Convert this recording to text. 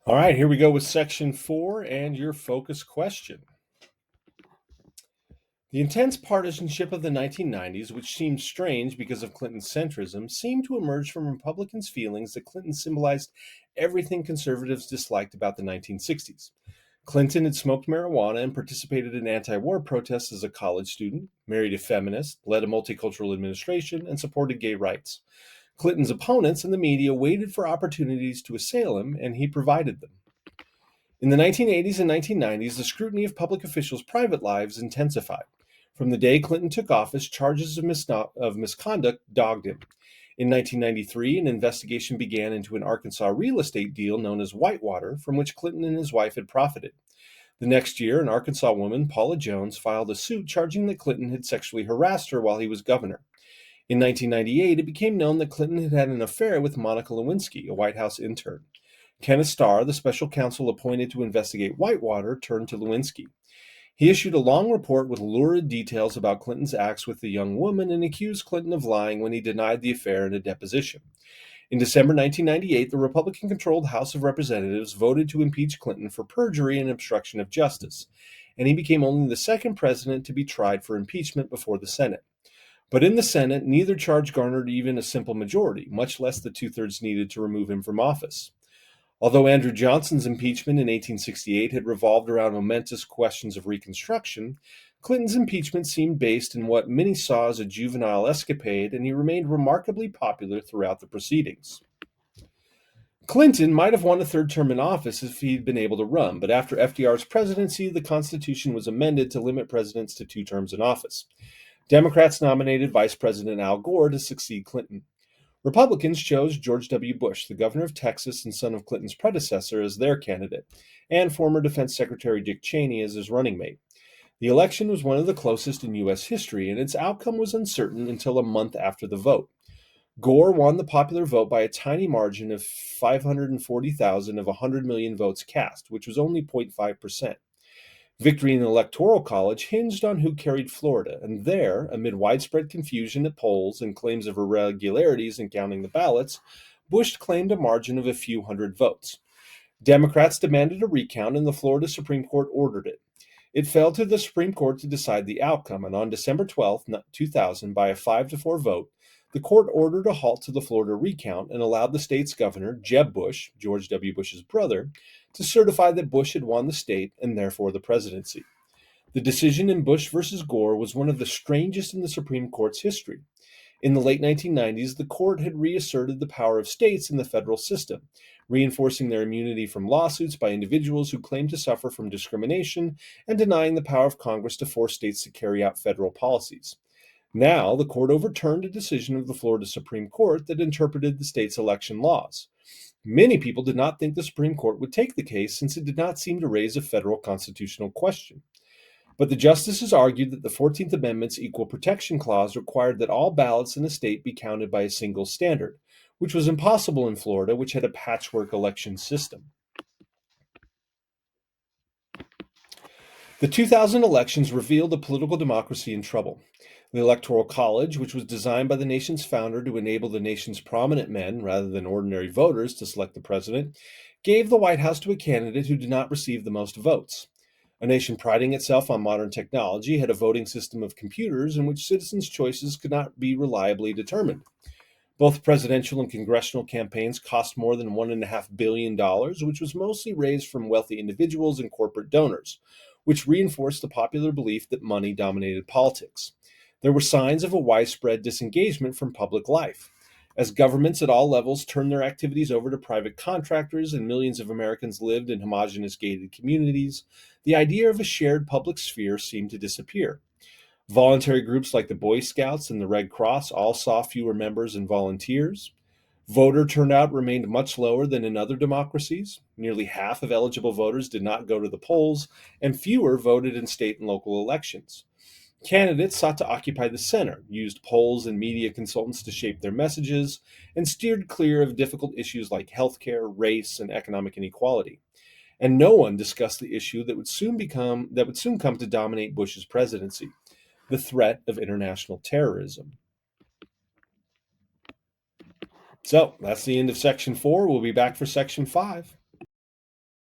All right, here we go with section 4 and your focus question. The intense partisanship of the 1990s, which seemed strange because of Clinton's centrism, seemed to emerge from Republicans' feelings that Clinton symbolized everything conservatives disliked about the 1960s. Clinton had smoked marijuana and participated in anti war protests as a college student, married a feminist, led a multicultural administration, and supported gay rights. Clinton's opponents and the media waited for opportunities to assail him, and he provided them. In the 1980s and 1990s, the scrutiny of public officials' private lives intensified. From the day Clinton took office, charges of misconduct dogged him. In 1993, an investigation began into an Arkansas real estate deal known as Whitewater, from which Clinton and his wife had profited. The next year, an Arkansas woman, Paula Jones, filed a suit charging that Clinton had sexually harassed her while he was governor. In 1998, it became known that Clinton had had an affair with Monica Lewinsky, a White House intern. Kenneth Starr, the special counsel appointed to investigate Whitewater, turned to Lewinsky. He issued a long report with lurid details about Clinton's acts with the young woman and accused Clinton of lying when he denied the affair in a deposition. In December 1998, the Republican controlled House of Representatives voted to impeach Clinton for perjury and obstruction of justice, and he became only the second president to be tried for impeachment before the Senate. But in the Senate, neither charge garnered even a simple majority, much less the two-thirds needed to remove him from office. Although Andrew Johnson's impeachment in 1868 had revolved around momentous questions of Reconstruction, Clinton's impeachment seemed based in what many saw as a juvenile escapade, and he remained remarkably popular throughout the proceedings. Clinton might have won a third term in office if he'd been able to run, but after FDR's presidency, the Constitution was amended to limit presidents to 2 terms in office. Democrats nominated Vice President Al Gore to succeed Clinton. Republicans chose George W. Bush, the governor of Texas and son of Clinton's predecessor, as their candidate, and former Defense Secretary Dick Cheney as his running mate. The election was one of the closest in U.S. history, and its outcome was uncertain until a month after the vote. Gore won the popular vote by a tiny margin of 540,000 of 100 million votes cast, which was only 0.5%. Victory in the Electoral College hinged on who carried Florida, and there, amid widespread confusion at polls and claims of irregularities in counting the ballots, Bush claimed a margin of a few hundred votes. Democrats demanded a recount, and the Florida Supreme Court ordered it. It fell to the Supreme Court to decide the outcome, and on December 12, 2000, by a 5-4 vote, the court ordered a halt to the Florida recount and allowed the state's governor, Jeb Bush, George W. Bush's brother, to certify that Bush had won the state and therefore the presidency. The decision in Bush versus Gore was one of the strangest in the Supreme Court's history. In the late 1990s, the court had reasserted the power of states in the federal system, reinforcing their immunity from lawsuits by individuals who claimed to suffer from discrimination and denying the power of Congress to force states to carry out federal policies. Now, the court overturned a decision of the Florida Supreme Court that interpreted the state's election laws. Many people did not think the Supreme Court would take the case since it did not seem to raise a federal constitutional question. But the justices argued that the 14th Amendment's Equal Protection Clause required that all ballots in a state be counted by a single standard, which was impossible in Florida, which had a patchwork election system. The 2000 elections revealed a political democracy in trouble. The Electoral College, which was designed by the nation's founder to enable the nation's prominent men, rather than ordinary voters, to select the president, gave the White House to a candidate who did not receive the most votes. A nation priding itself on modern technology had a voting system of computers in which citizens' choices could not be reliably determined. Both presidential and congressional campaigns cost more than $1.5 billion, which was mostly raised from wealthy individuals and corporate donors, which reinforced the popular belief that money dominated politics. There were signs of a widespread disengagement from public life. As governments at all levels turned their activities over to private contractors and millions of Americans lived in homogeneous gated communities, the idea of a shared public sphere seemed to disappear. Voluntary groups like the Boy Scouts and the Red Cross all saw fewer members and volunteers. Voter turnout remained much lower than in other democracies. Nearly half of eligible voters did not go to the polls, and fewer voted in state and local elections. Candidates sought to occupy the center, used polls and media consultants to shape their messages, and steered clear of difficult issues like healthcare, race, and economic inequality. And no one discussed the issue that would soon come to dominate Bush's presidency: the threat of international terrorism. So that's the end of section 4. We'll be back for section 5.